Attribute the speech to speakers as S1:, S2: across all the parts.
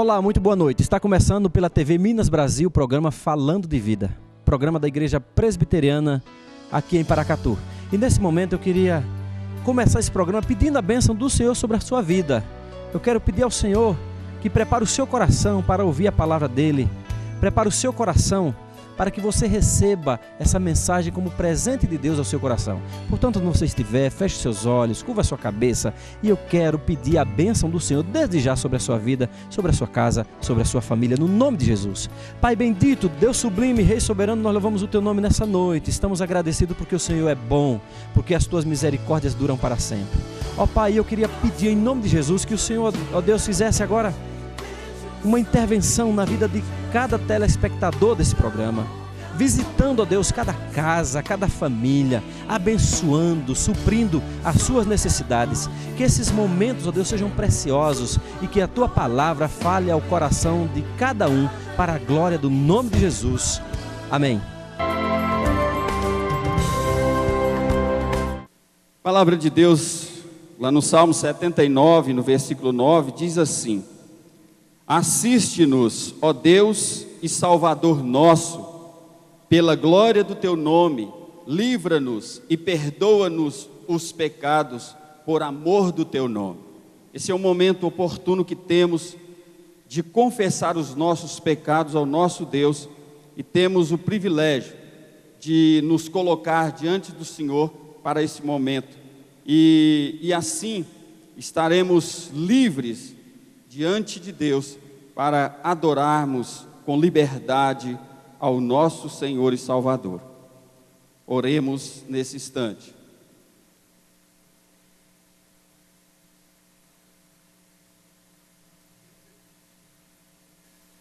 S1: Olá, muito boa noite. Está começando pela TV Minas Brasil o programa Falando de Vida, programa da Igreja Presbiteriana aqui em Paracatu. E nesse momento eu queria começar esse programa pedindo a bênção do Senhor sobre a sua vida. Eu quero pedir ao Senhor que prepare o seu coração para ouvir a palavra dEle. Prepare o seu coração para que você receba essa mensagem como presente de Deus ao seu coração. Portanto, onde você estiver, feche seus olhos, curva a sua cabeça e eu quero pedir a bênção do Senhor desde já sobre a sua vida, sobre a sua casa, sobre a sua família, no nome de Jesus. Pai bendito, Deus sublime, Rei soberano, nós louvamos o Teu nome nessa noite. Estamos agradecidos porque o Senhor é bom, porque as Tuas misericórdias duram para sempre. Ó Pai, eu queria pedir em nome de Jesus que o Senhor, ó Deus, fizesse agora uma intervenção na vida de cada telespectador desse programa, visitando, ó Deus, cada casa, cada família, abençoando, suprindo as suas necessidades. Que esses momentos, ó Deus, sejam preciosos e que a Tua palavra fale ao coração de cada um para a glória do nome de Jesus. Amém.
S2: A palavra de Deus, lá no Salmo 79, no versículo 9, diz assim: Assiste-nos, ó Deus e Salvador nosso, pela glória do Teu nome, livra-nos e perdoa-nos os pecados, por amor do Teu nome. Esse é o momento oportuno que temos de confessar os nossos pecados ao nosso Deus e temos o privilégio de nos colocar diante do Senhor para esse momento. E assim estaremos livres diante de Deus para adorarmos com liberdade ao nosso Senhor e Salvador. Oremos nesse instante.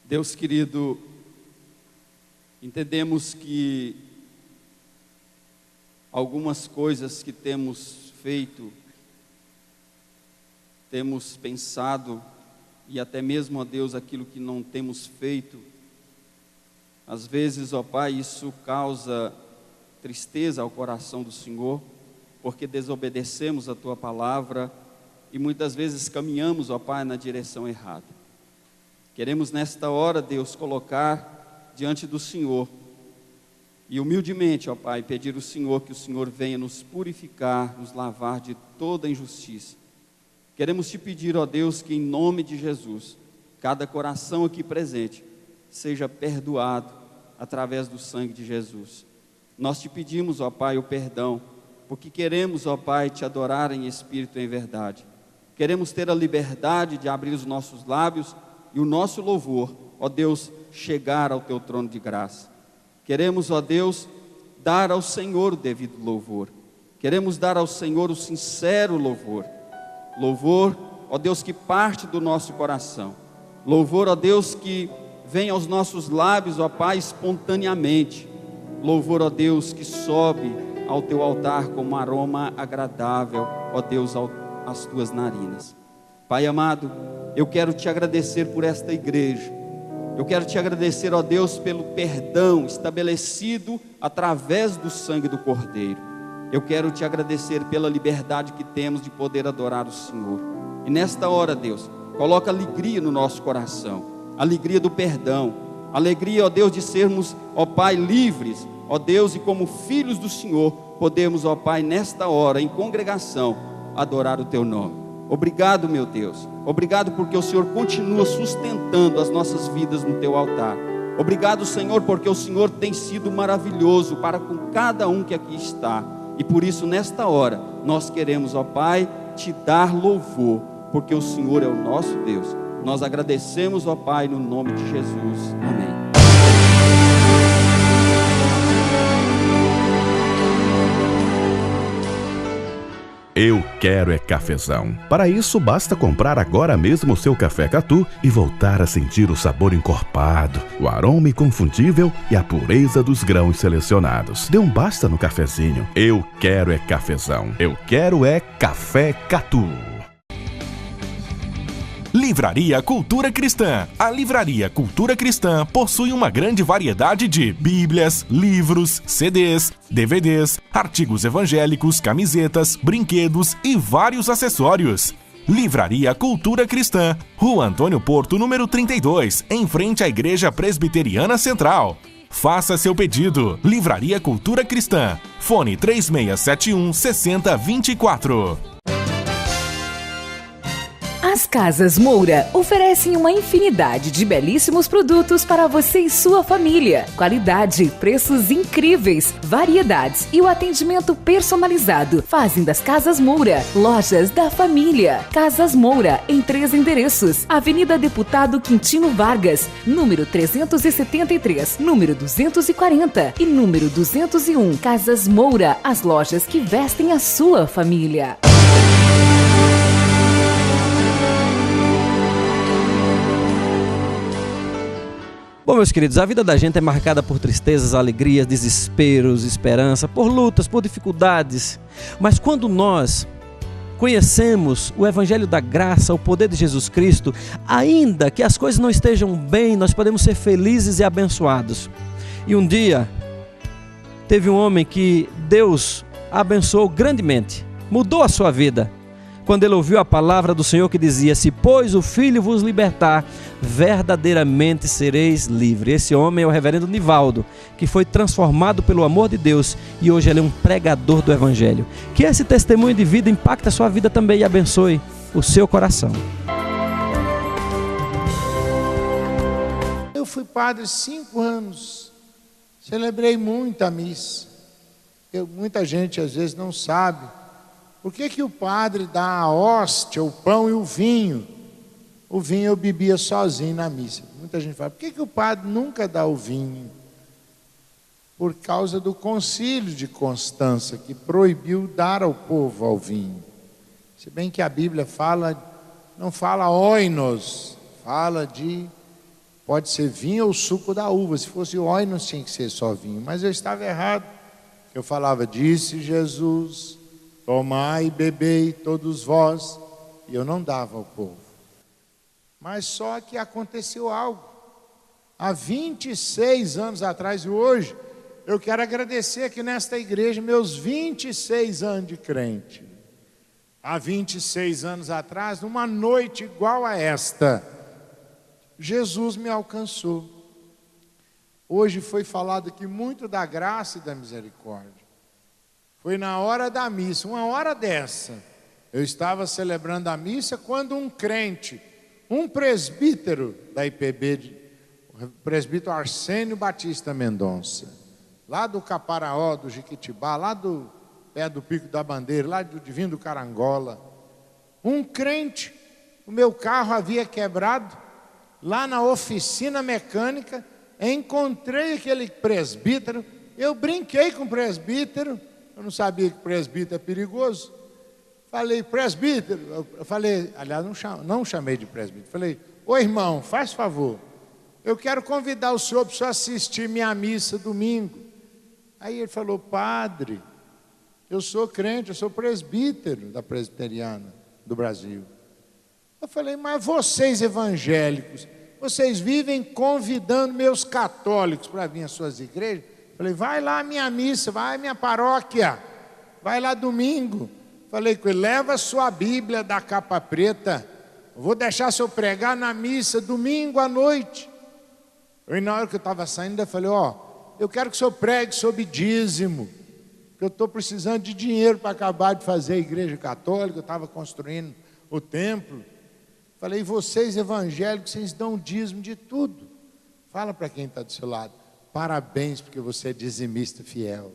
S2: Deus querido, entendemos que algumas coisas que temos feito, temos pensado, e até mesmo, ó Deus, aquilo que não temos feito, às vezes, ó Pai, isso causa tristeza ao coração do Senhor, porque desobedecemos a Tua palavra e muitas vezes caminhamos, ó Pai, na direção errada. Queremos nesta hora, Deus, colocar diante do Senhor e humildemente, ó Pai, pedir ao Senhor que o Senhor venha nos purificar, nos lavar de toda injustiça. Queremos Te pedir, ó Deus, que em nome de Jesus, cada coração aqui presente seja perdoado através do sangue de Jesus. Nós Te pedimos, ó Pai, o perdão, porque queremos, ó Pai, Te adorar em espírito e em verdade. Queremos ter a liberdade de abrir os nossos lábios e o nosso louvor, ó Deus, chegar ao Teu trono de graça. Queremos, ó Deus, dar ao Senhor o devido louvor. Queremos dar ao Senhor o sincero louvor. Louvor, ó Deus, que parte do nosso coração. Louvor, ó Deus, que vem aos nossos lábios, ó Pai, espontaneamente. Louvor, ó Deus, que sobe ao Teu altar como um aroma agradável, ó Deus, às Tuas narinas. Pai amado, eu quero Te agradecer por esta igreja. Eu quero Te agradecer, ó Deus, pelo perdão estabelecido através do sangue do Cordeiro. Eu quero Te agradecer pela liberdade que temos de poder adorar o Senhor. E nesta hora, Deus, coloca alegria no nosso coração, alegria do perdão, alegria, ó Deus, de sermos, ó Pai, livres, ó Deus, e como filhos do Senhor, podemos, ó Pai, nesta hora, em congregação, adorar o Teu nome. Obrigado, meu Deus, obrigado porque o Senhor continua sustentando as nossas vidas no Teu altar. Obrigado, Senhor, porque o Senhor tem sido maravilhoso para com cada um que aqui está. E por isso, nesta hora, nós queremos, ó Pai, Te dar louvor, porque o Senhor é o nosso Deus. Nós agradecemos, ó Pai, no nome de Jesus. Amém.
S3: Eu quero é cafezão. Para isso, basta comprar agora mesmo o seu café Catu e voltar a sentir o sabor encorpado, o aroma inconfundível e a pureza dos grãos selecionados. Dê um basta no cafezinho. Eu quero é cafezão. Eu quero é café Catu.
S4: Livraria Cultura Cristã. A Livraria Cultura Cristã possui uma grande variedade de bíblias, livros, CDs, DVDs, artigos evangélicos, camisetas, brinquedos e vários acessórios. Livraria Cultura Cristã, Rua Antônio Porto, número 32, em frente à Igreja Presbiteriana Central. Faça seu pedido. Livraria Cultura Cristã. Fone 3671-6024.
S5: As Casas Moura oferecem uma infinidade de belíssimos produtos para você e sua família. Qualidade, preços incríveis, variedades e o atendimento personalizado fazem das Casas Moura lojas da família. Casas Moura em 3 endereços: Avenida Deputado Quintino Vargas, número 373, número 240 e número 201. Casas Moura, as lojas que vestem a sua família.
S1: Bom, meus queridos, a vida da gente é marcada por tristezas, alegrias, desesperos, esperança, por lutas, por dificuldades. Mas quando nós conhecemos o Evangelho da Graça, o poder de Jesus Cristo, ainda que as coisas não estejam bem, nós podemos ser felizes e abençoados. E um dia, teve um homem que Deus abençoou grandemente, mudou a sua vida, quando ele ouviu a palavra do Senhor que dizia: se pois o Filho vos libertar, verdadeiramente sereis livres. Esse homem é o reverendo Nivaldo, que foi transformado pelo amor de Deus e hoje ele é um pregador do Evangelho. Que esse testemunho de vida impacte a sua vida também e abençoe o seu coração.
S6: Eu fui padre 5 anos, celebrei muita missa. Muita gente às vezes não sabe. Por que o padre dá a hóstia, o pão e o vinho? O vinho eu bebia sozinho na missa. Muita gente fala: por que o padre nunca dá o vinho? Por causa do concílio de Constança, que proibiu dar ao povo ao vinho. Se bem que a Bíblia fala, não fala oinos, fala de, pode ser vinho ou suco da uva. Se fosse oinos tinha que ser só vinho, mas eu estava errado. Eu falava: disse Jesus, tomai e bebei todos vós, e eu não dava ao povo. Mas só que aconteceu algo. Há 26 anos atrás e hoje, eu quero agradecer aqui nesta igreja meus 26 anos de crente. Há 26 anos atrás, numa noite igual a esta, Jesus me alcançou. Hoje foi falado aqui muito da graça e da misericórdia. Foi na hora da missa, uma hora dessa, eu estava celebrando a missa quando um crente, um presbítero da IPB, o presbítero Arsênio Batista Mendonça, lá do Caparaó, do Jequitibá, lá do pé do Pico da Bandeira, lá do Divino do Carangola, um crente, o meu carro havia quebrado, lá na oficina mecânica, encontrei aquele presbítero, eu brinquei com o presbítero. Eu não sabia que presbítero é perigoso. Falei: presbítero, eu falei, aliás, não chamei de presbítero. Falei: ô irmão, faz favor, eu quero convidar o senhor para assistir minha missa domingo. Aí ele falou: padre, eu sou crente, eu sou presbítero da Presbiteriana do Brasil. Eu falei: mas vocês evangélicos, vocês vivem convidando meus católicos para vir às suas igrejas? Falei: vai lá à minha missa, vai à minha paróquia, vai lá domingo. Falei com ele: leva a sua Bíblia da capa preta, eu vou deixar o senhor pregar na missa domingo à noite. E na hora que eu estava saindo, eu falei: eu quero que o senhor pregue sobre dízimo, porque eu estou precisando de dinheiro para acabar de fazer a igreja católica, eu estava construindo o templo. Falei: vocês evangélicos, vocês dão dízimo de tudo. Fala para quem está do seu lado: parabéns, porque você é dizimista fiel.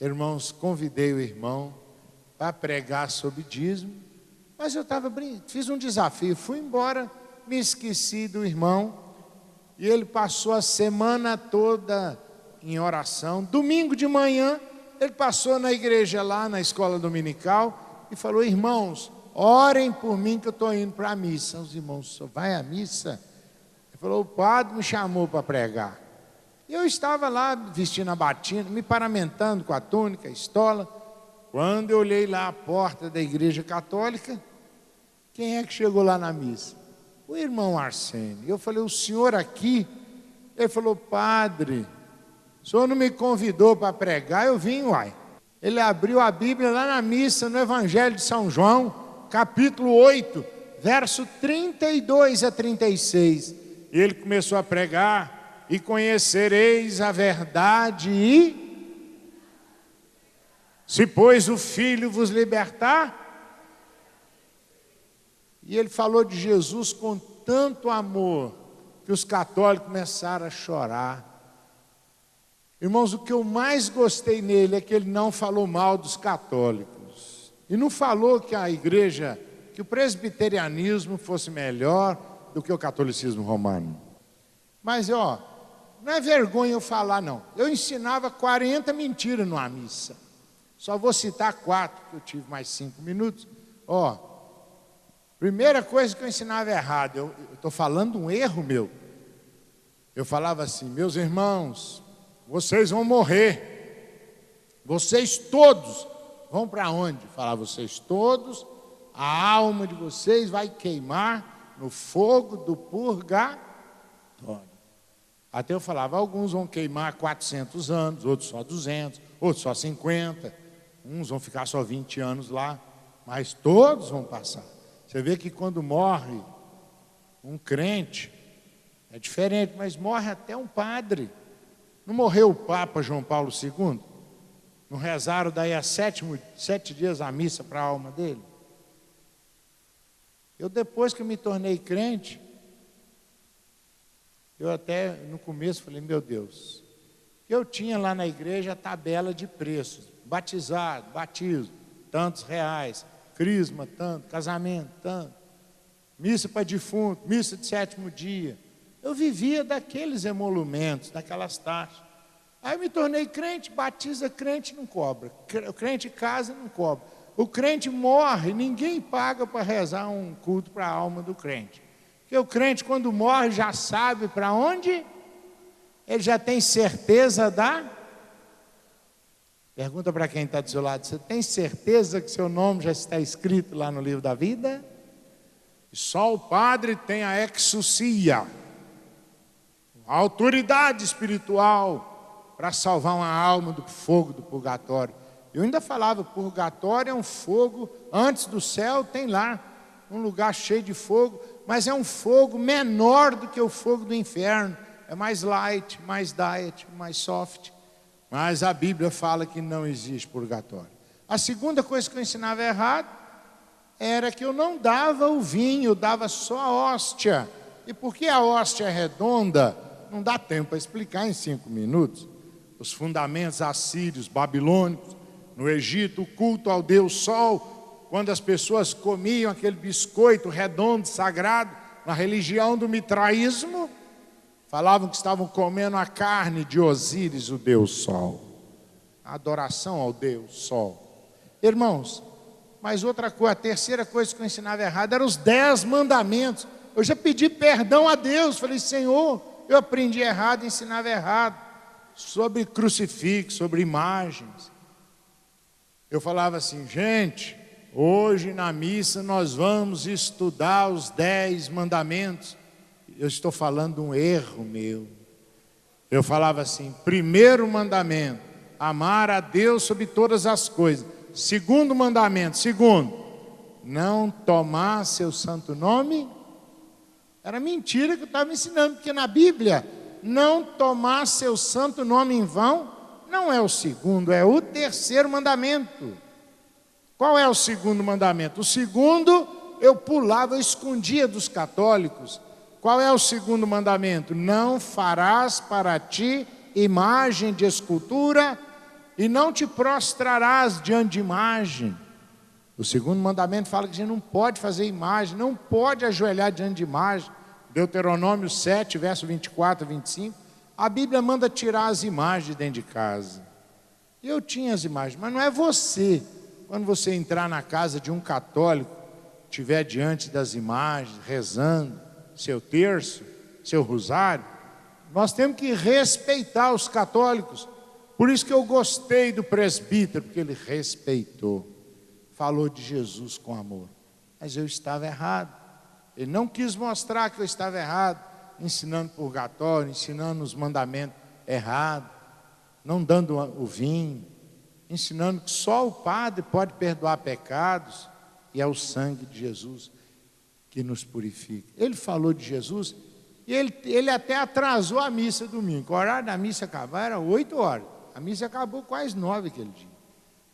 S6: Irmãos, convidei o irmão para pregar sobre dízimo, mas eu fiz um desafio, fui embora, me esqueci do irmão, e ele passou a semana toda em oração. Domingo de manhã, ele passou na igreja lá, na escola dominical, e falou: irmãos, orem por mim que eu estou indo para a missa. Os irmãos: só vai à missa? Falou: o padre me chamou para pregar. E eu estava lá vestindo a batina, me paramentando com a túnica, a estola. Quando eu olhei lá a porta da igreja católica, quem é que chegou lá na missa? O irmão Arsênio. Eu falei: o senhor aqui? Ele falou: padre, o senhor não me convidou para pregar, eu vim, uai. Ele abriu a Bíblia lá na missa, no Evangelho de São João, capítulo 8, verso 32 a 36. E ele começou a pregar: e conhecereis a verdade, e se pois o Filho vos libertar. E ele falou de Jesus com tanto amor que os católicos começaram a chorar. Irmãos, o que eu mais gostei nele é que ele não falou mal dos católicos. E não falou que a igreja, que o presbiterianismo fosse melhor do que o catolicismo romano. Mas, não é vergonha eu falar, não. Eu ensinava 40 mentiras numa missa. Só vou citar 4, que eu tive mais 5 minutos. Primeira coisa que eu ensinava errado, eu estou falando um erro meu. Eu falava assim: meus irmãos, vocês vão morrer. Vocês todos vão para onde? Falava: vocês todos, a alma de vocês vai queimar no fogo do purgatório. Até eu falava: alguns vão queimar 400 anos, outros só 200, outros só 50. Uns vão ficar só 20 anos lá, mas todos vão passar. Você vê que quando morre um crente, é diferente, mas morre até um padre. Não morreu o Papa João Paulo II? Não rezaram daí a 7 dias a missa para a alma dele? Eu, depois que eu me tornei crente, eu até no começo falei: meu Deus, eu tinha lá na igreja a tabela de preços: batizado, batismo, tantos reais, crisma, tanto, casamento, tanto, missa para defunto, missa de 7º dia. Eu vivia daqueles emolumentos, daquelas taxas. Aí eu me tornei crente. Batiza crente, não cobra. O crente casa, não cobra. O crente morre, ninguém paga para rezar um culto para a alma do crente. Porque o crente, quando morre, já sabe para onde? Ele já tem certeza da... Pergunta para quem está do seu lado: você tem certeza que seu nome já está escrito lá no livro da vida? E só o padre tem a exousia, a autoridade espiritual para salvar uma alma do fogo do purgatório. Eu ainda falava: purgatório é um fogo, antes do céu tem lá um lugar cheio de fogo, mas é um fogo menor do que o fogo do inferno. É mais light, mais diet, mais soft. Mas a Bíblia fala que não existe purgatório. A segunda coisa que eu ensinava errado era que eu não dava o vinho, eu dava só a hóstia. E porque a hóstia é redonda, não dá tempo para explicar em 5 minutos. Os fundamentos assírios, babilônicos, no Egito, o culto ao Deus Sol, quando as pessoas comiam aquele biscoito redondo, sagrado, na religião do mitraísmo, falavam que estavam comendo a carne de Osíris, o Deus Sol. A adoração ao Deus Sol. Irmãos, mas outra coisa, a terceira coisa que eu ensinava errado eram os 10 mandamentos. Eu já pedi perdão a Deus. Falei: Senhor, eu aprendi errado, ensinava errado. Sobre crucifixo, sobre imagens. Eu falava assim: gente, hoje na missa nós vamos estudar os 10 mandamentos. Eu estou falando um erro meu. Eu falava assim: primeiro mandamento, amar a Deus sobre todas as coisas. Segundo mandamento, não tomar seu santo nome. Era mentira que eu estava ensinando, porque na Bíblia, não tomar seu santo nome em vão, não é o segundo, é o terceiro mandamento. Qual é o segundo mandamento? O segundo, eu pulava, eu escondia dos católicos. Qual é o segundo mandamento? Não farás para ti imagem de escultura e não te prostrarás diante de imagem. O segundo mandamento fala que a gente não pode fazer imagem, não pode ajoelhar diante de imagem. Deuteronômio 7, verso 24 a 25. A Bíblia manda tirar as imagens de dentro de casa. Eu tinha as imagens, mas não é você. Quando você entrar na casa de um católico, estiver diante das imagens, rezando seu terço, seu rosário, nós temos que respeitar os católicos. Por isso que eu gostei do presbítero, porque ele respeitou, falou de Jesus com amor. Mas eu estava errado. Ele não quis mostrar que eu estava errado, ensinando purgatório, ensinando os mandamentos errados, não dando o vinho, ensinando que só o Padre pode perdoar pecados e é o sangue de Jesus que nos purifica. Ele falou de Jesus e ele até atrasou a missa domingo. O horário da missa acabar era 8 horas. A missa acabou quase 9 aquele dia.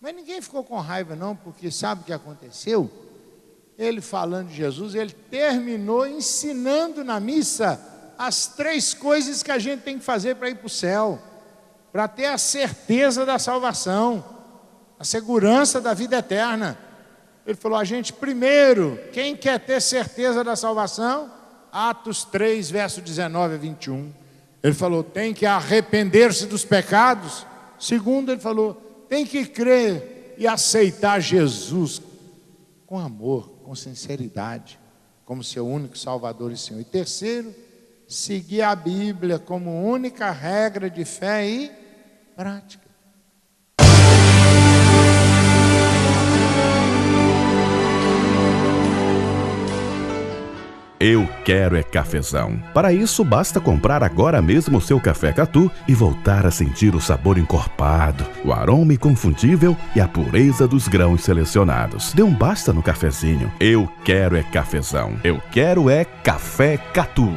S6: Mas ninguém ficou com raiva não, porque sabe o que aconteceu? Ele falando de Jesus, ele terminou ensinando na missa as 3 coisas que a gente tem que fazer para ir para o céu, para ter a certeza da salvação, a segurança da vida eterna. Ele falou: a gente primeiro, quem quer ter certeza da salvação? Atos 3, verso 19 a 21. Ele falou: tem que arrepender-se dos pecados. Segundo, ele falou: tem que crer e aceitar Jesus com amor, com sinceridade, como seu único Salvador e Senhor. E terceiro, seguir a Bíblia como única regra de fé e prática.
S3: Eu quero é cafezão. Para isso, basta comprar agora mesmo o seu café Catu e voltar a sentir o sabor encorpado, o aroma inconfundível e a pureza dos grãos selecionados. Dê um basta no cafezinho. Eu quero é cafezão. Eu quero é café Catu.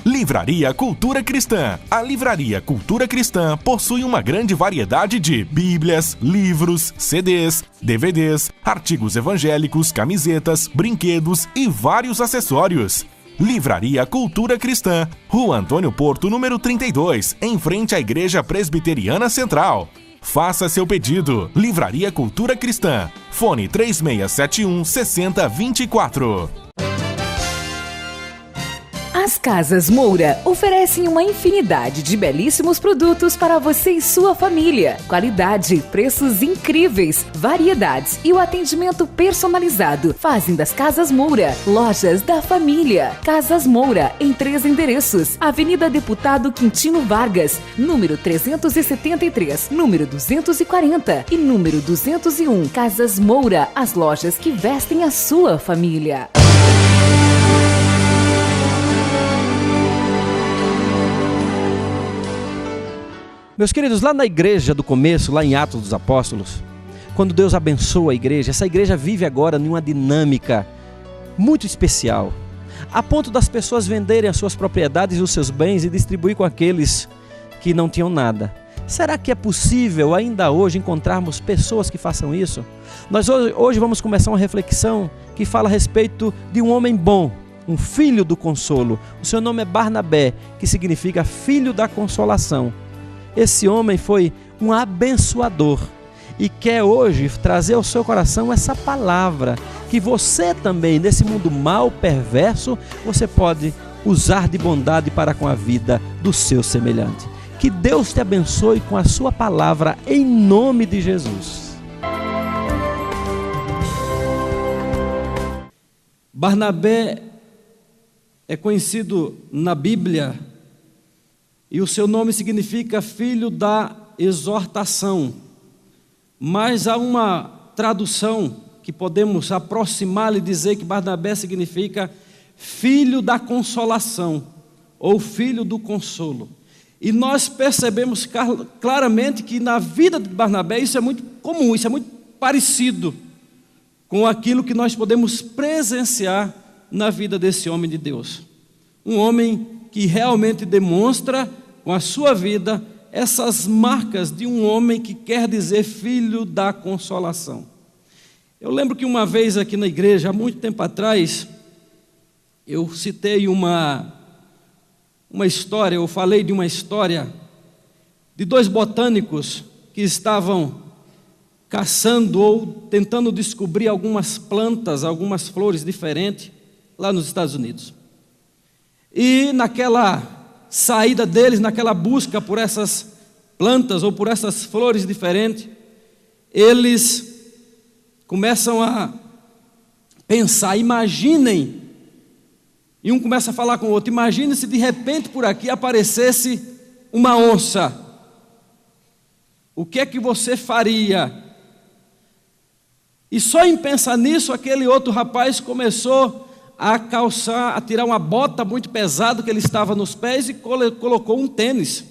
S4: Livraria Cultura Cristã. A Livraria Cultura Cristã possui uma grande variedade de bíblias, livros, CDs, DVDs, artigos evangélicos, camisetas, brinquedos e vários acessórios. Livraria Cultura Cristã, Rua Antônio Porto, número 32, em frente à Igreja Presbiteriana Central. Faça seu pedido. Livraria Cultura Cristã. Fone 3671-6024.
S5: As Casas Moura oferecem uma infinidade de belíssimos produtos para você e sua família. Qualidade, preços incríveis, variedades e o atendimento personalizado fazem das Casas Moura lojas da família. Casas Moura em 3 endereços: Avenida Deputado Quintino Vargas, número 373, número 240 e número 201. Casas Moura, as lojas que vestem a sua família.
S1: Meus queridos, lá na igreja do começo, lá em Atos dos Apóstolos, quando Deus abençoa a igreja, essa igreja vive agora em uma dinâmica muito especial, a ponto das pessoas venderem as suas propriedades e os seus bens e distribuir com aqueles que não tinham nada. Será que é possível ainda hoje encontrarmos pessoas que façam isso? Nós hoje vamos começar uma reflexão que fala a respeito de um homem bom, um filho do consolo. O seu nome é Barnabé, que significa filho da consolação. Esse homem foi um abençoador e quer hoje trazer ao seu coração essa palavra, que você também, nesse mundo mal, perverso, você pode usar de bondade para com a vida do seu semelhante. Que Deus te abençoe com a sua palavra, em nome de Jesus. Barnabé é conhecido na Bíblia e o seu nome significa filho da exortação, mas há uma tradução que podemos aproximar e dizer que Barnabé significa filho da consolação ou filho do consolo. E nós percebemos claramente que na vida de Barnabé isso é muito comum, isso é muito parecido com aquilo que nós podemos presenciar na vida desse homem de Deus. Um homem que realmente demonstra com a sua vida essas marcas de um homem que quer dizer filho da consolação. Eu lembro que uma vez aqui na igreja, há muito tempo atrás, eu citei uma história, eu falei de uma história de 2 botânicos que estavam caçando ou tentando descobrir algumas plantas, algumas flores diferentes lá nos Estados Unidos. E naquela saída deles, naquela busca por essas plantas ou por essas flores diferentes, eles começam a pensar, imaginem, e um começa a falar com o outro, imagine se de repente por aqui aparecesse uma onça, o que é que você faria? E só em pensar nisso, aquele outro rapaz começou a calçar, a tirar uma bota muito pesada que ele estava nos pés e colocou um tênis.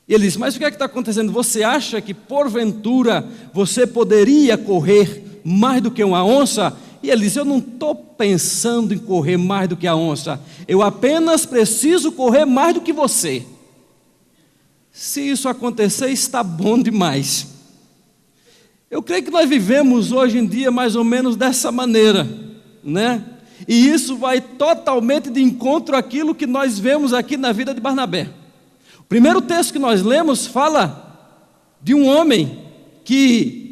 S1: E ele disse: mas o que é que está acontecendo? Você acha que porventura você poderia correr mais do que uma onça? E ele disse: eu não estou pensando em correr mais do que a onça, eu apenas preciso correr mais do que você. Se isso acontecer, está bom demais. Eu creio que nós vivemos hoje em dia mais ou menos dessa maneira, né? E isso vai totalmente de encontro àquilo que nós vemos aqui na vida de Barnabé. O primeiro texto que nós lemos fala de um homem que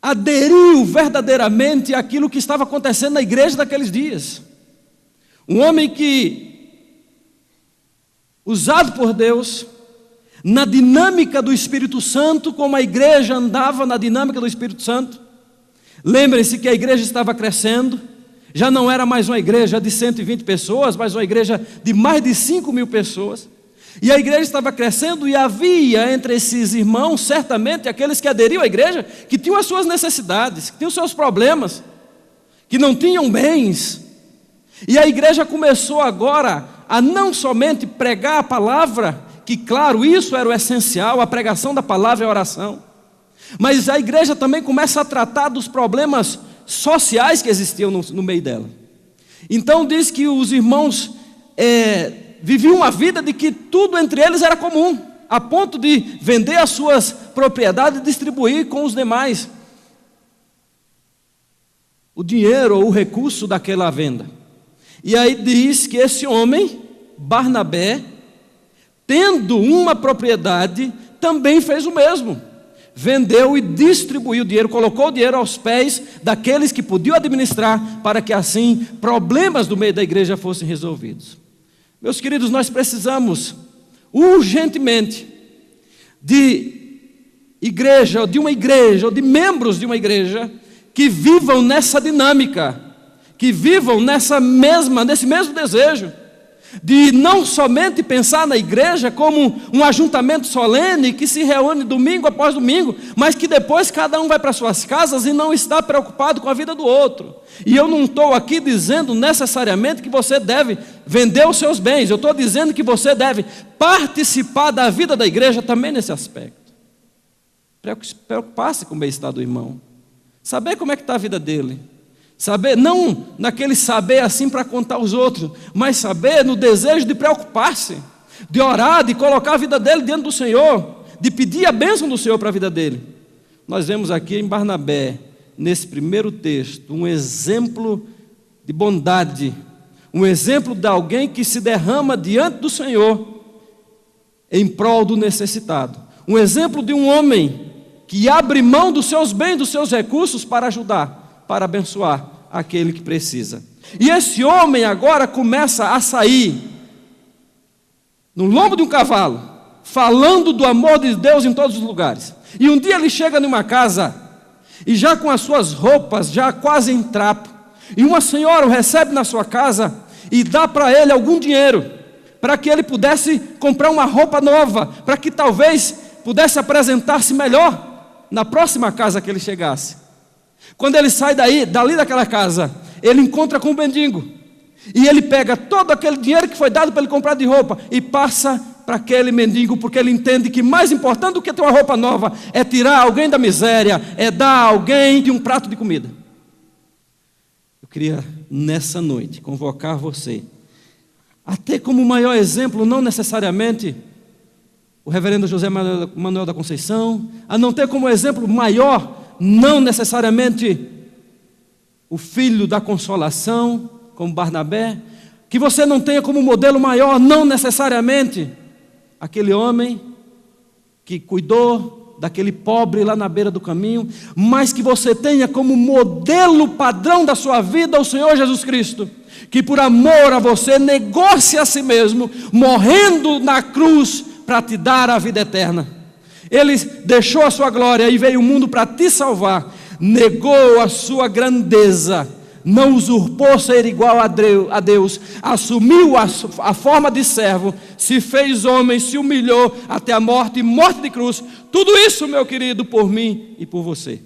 S1: aderiu verdadeiramente àquilo que estava acontecendo na igreja daqueles dias. Um homem que, usado por Deus, na dinâmica do Espírito Santo, como a igreja andava na dinâmica do Espírito Santo. Lembrem-se que a igreja estava crescendo, já não era mais uma igreja de 120 pessoas, mas uma igreja de mais de 5.000 pessoas. E a igreja estava crescendo e havia entre esses irmãos, certamente, aqueles que aderiam à igreja, que tinham as suas necessidades, que tinham os seus problemas, que não tinham bens. E a igreja começou agora a não somente pregar a palavra, que claro, isso era o essencial, a pregação da palavra e a oração, mas a igreja também começa a tratar dos problemas sociais que existiam no meio dela. Então diz que os irmãos viviam uma vida de que tudo entre eles era comum, a ponto de vender as suas propriedades e distribuir com os demais o dinheiro ou o recurso daquela venda. E aí diz que esse homem, Barnabé, tendo uma propriedade, também fez o mesmo. Vendeu e distribuiu o dinheiro, colocou o dinheiro aos pés daqueles que podiam administrar, para que assim problemas do meio da igreja fossem resolvidos. Meus queridos, nós precisamos urgentemente de igreja, ou de membros de uma igreja que vivam nessa dinâmica, que vivam nesse mesmo desejo, de não somente pensar na igreja como um ajuntamento solene que se reúne domingo após domingo, mas que depois cada um vai para suas casas e não está preocupado com a vida do outro. E eu não estou aqui dizendo necessariamente que você deve vender os seus bens, eu estou dizendo que você deve participar da vida da igreja também nesse aspecto. Preocupar-se com o bem-estar do irmão, saber como é que está a vida dele. Saber, não naquele saber assim para contar aos outros, mas saber no desejo de preocupar-se, de orar, de colocar a vida dele diante do Senhor, de pedir a bênção do Senhor para a vida dele. Nós vemos aqui em Barnabé, nesse primeiro texto, um exemplo de bondade, um exemplo de alguém que se derrama diante do Senhor em prol do necessitado, um exemplo de um homem que abre mão dos seus bens, dos seus recursos para ajudar, para abençoar aquele que precisa. E esse homem agora começa a sair no lombo de um cavalo, falando do amor de Deus em todos os lugares. E um dia ele chega numa casa, e já com as suas roupas já quase em trapo, e uma senhora o recebe na sua casa e dá para ele algum dinheiro, para que ele pudesse comprar uma roupa nova, para que talvez pudesse apresentar-se melhor na próxima casa que ele chegasse. Quando ele sai dali daquela casa, ele encontra com um mendigo, e ele pega todo aquele dinheiro que foi dado para ele comprar de roupa e passa para aquele mendigo, porque ele entende que mais importante do que ter uma roupa nova é tirar alguém da miséria, é dar a alguém de um prato de comida. Eu queria nessa noite convocar você a ter como maior exemplo, não necessariamente o reverendo José Manuel da Conceição, a não ter como exemplo maior, não necessariamente o filho da consolação, como Barnabé, que você não tenha como modelo maior, não necessariamente aquele homem que cuidou daquele pobre lá na beira do caminho, mas que você tenha como modelo padrão da sua vida o Senhor Jesus Cristo, que por amor a você negou-se a si mesmo, morrendo na cruz para te dar a vida eterna. Ele deixou a sua glória e veio ao mundo para te salvar, negou a sua grandeza, não usurpou ser igual a Deus, assumiu a forma de servo, se fez homem, se humilhou até a morte e morte de cruz. Tudo isso, meu querido, por mim e por você.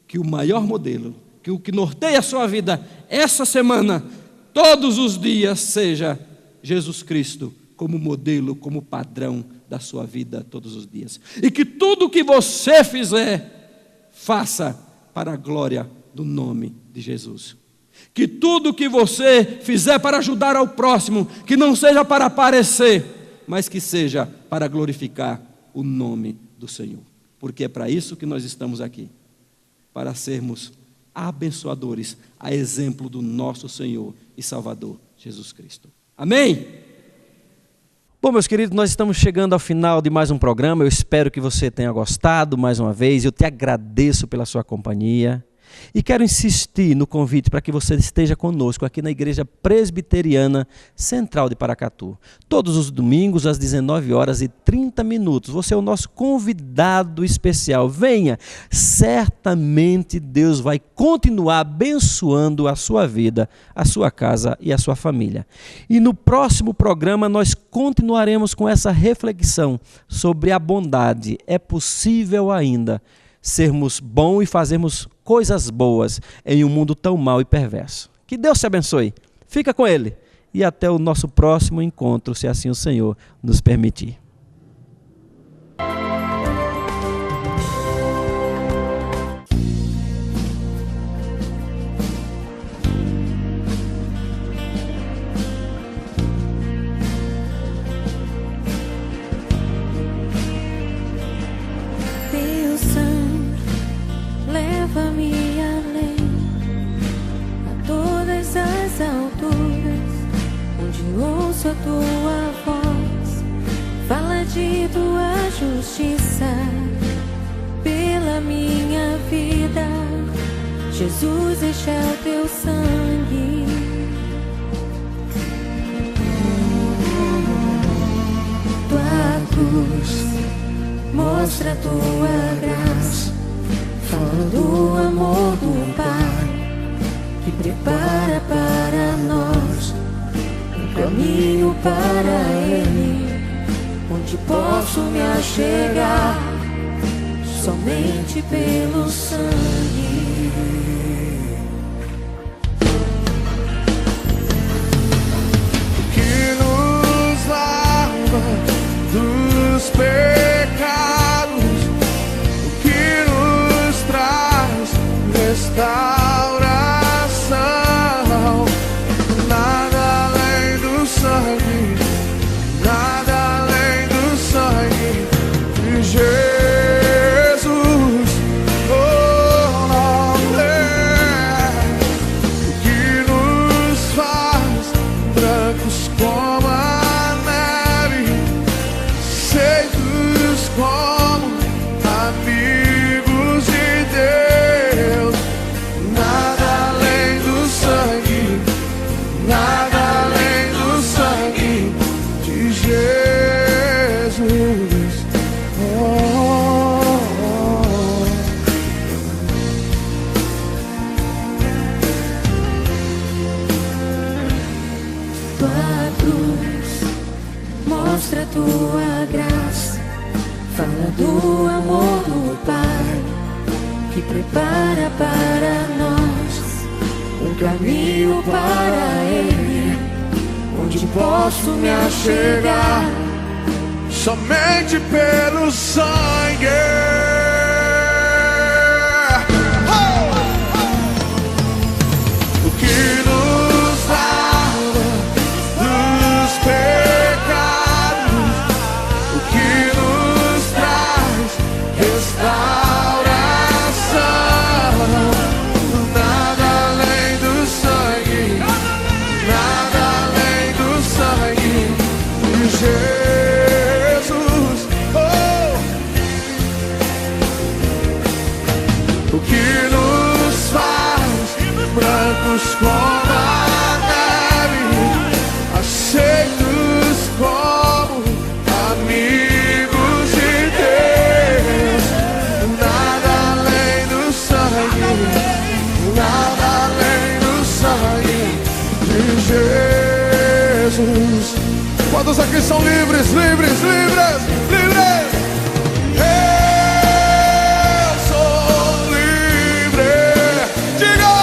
S1: Que o maior modelo, que o que norteia a sua vida essa semana, todos os dias, seja Jesus Cristo como modelo, como padrão da sua vida todos os dias. E que tudo que você fizer, faça para a glória do nome de Jesus. Que tudo que você fizer para ajudar ao próximo, que não seja para aparecer, mas que seja para glorificar o nome do Senhor. Porque é para isso que nós estamos aqui, para sermos abençoadores, a exemplo do nosso Senhor e Salvador Jesus Cristo. Amém? Bom, meus queridos, nós estamos chegando ao final de mais um programa. Eu espero que você tenha gostado mais uma vez. Eu te agradeço pela sua companhia. E quero insistir no convite para que você esteja conosco aqui na Igreja Presbiteriana Central de Paracatu. Todos os domingos, às 19h30. Você é o nosso convidado especial. Venha! Certamente Deus vai continuar abençoando a sua vida, a sua casa e a sua família. E no próximo programa nós continuaremos com essa reflexão sobre a bondade. É possível ainda sermos bons e fazermos coisas boas em um mundo tão mau e perverso. Que Deus te abençoe. Fica com Ele. E até o nosso próximo encontro, se assim o Senhor nos permitir.
S7: Leva-me além, a todas as alturas, onde ouço a tua voz. Fala de tua justiça pela minha vida. Jesus, este é o teu sangue. Tua cruz mostra a tua graça. Fala do amor do Pai, que prepara para nós um caminho para Ele, onde posso me achegar somente pelo sangue.
S6: Que nos lava dos pecados, restauração, nada além do sangue, nada além do sangue de Jesus. Oh, é que nos faz brancos como a neve, feitos como amigos de Deus. Nada além do sangue de Jesus. Tua cruz mostra a tua graça. Fala do amor do Pai, que prepara para nós um caminho para Ele, onde posso me achegar somente pelo sangue. O que nos lava dos pecados, o que nos traz restauração. Jesus, oh, o que nos faz brancos como a neve, aceitos como amigos de Deus. Nada além do sangue, nada além do sangue de Jesus. Quantos aqui são livres, livres, livres, livres? Eu sou livre. Diga!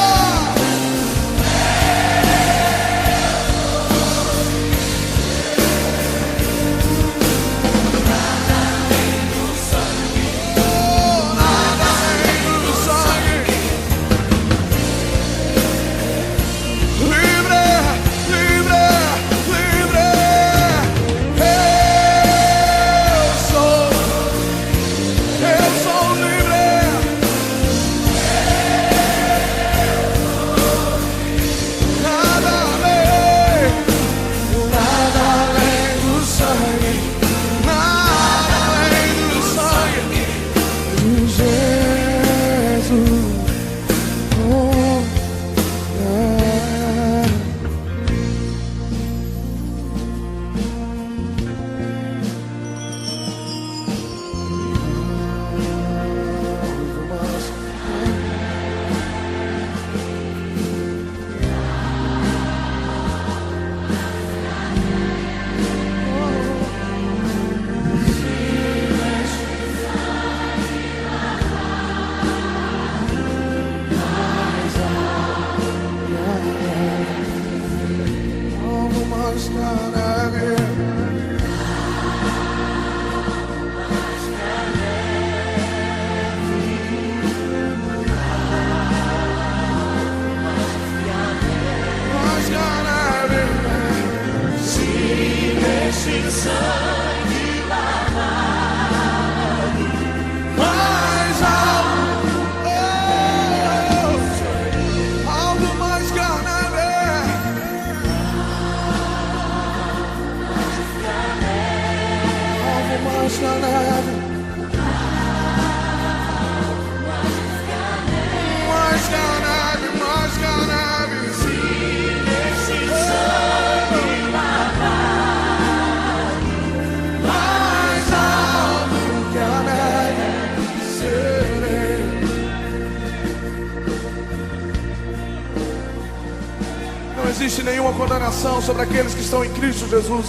S8: existe nenhuma condenação sobre aqueles que estão em Cristo Jesus.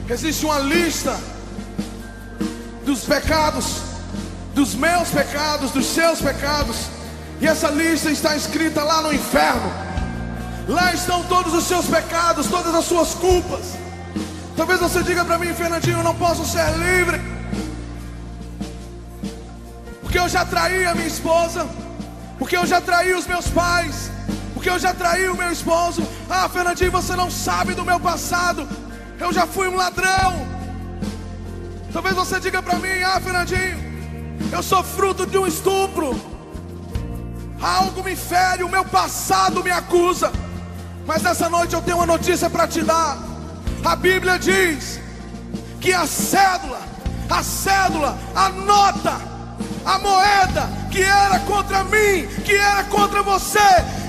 S8: Existe uma lista dos pecados, dos meus pecados, dos seus pecados, e essa lista está escrita lá no inferno. Lá estão todos os seus pecados, todas as suas culpas. Talvez você diga para mim: Fernandinho, eu não posso ser livre, porque eu já traí a minha esposa, porque eu já traí os meus pais, porque eu já traí o meu esposo. Ah, Fernandinho, você não sabe do meu passado, eu já fui um ladrão. Talvez você diga para mim: ah, Fernandinho, eu sou fruto de um estupro, algo me fere, o meu passado me acusa. Mas nessa noite eu tenho uma notícia para te dar. A Bíblia diz que a cédula, a nota, a moeda que era contra mim, que era contra você,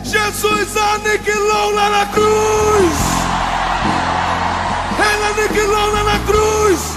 S8: Jesus aniquilou lá na cruz. Ele aniquilou lá na cruz.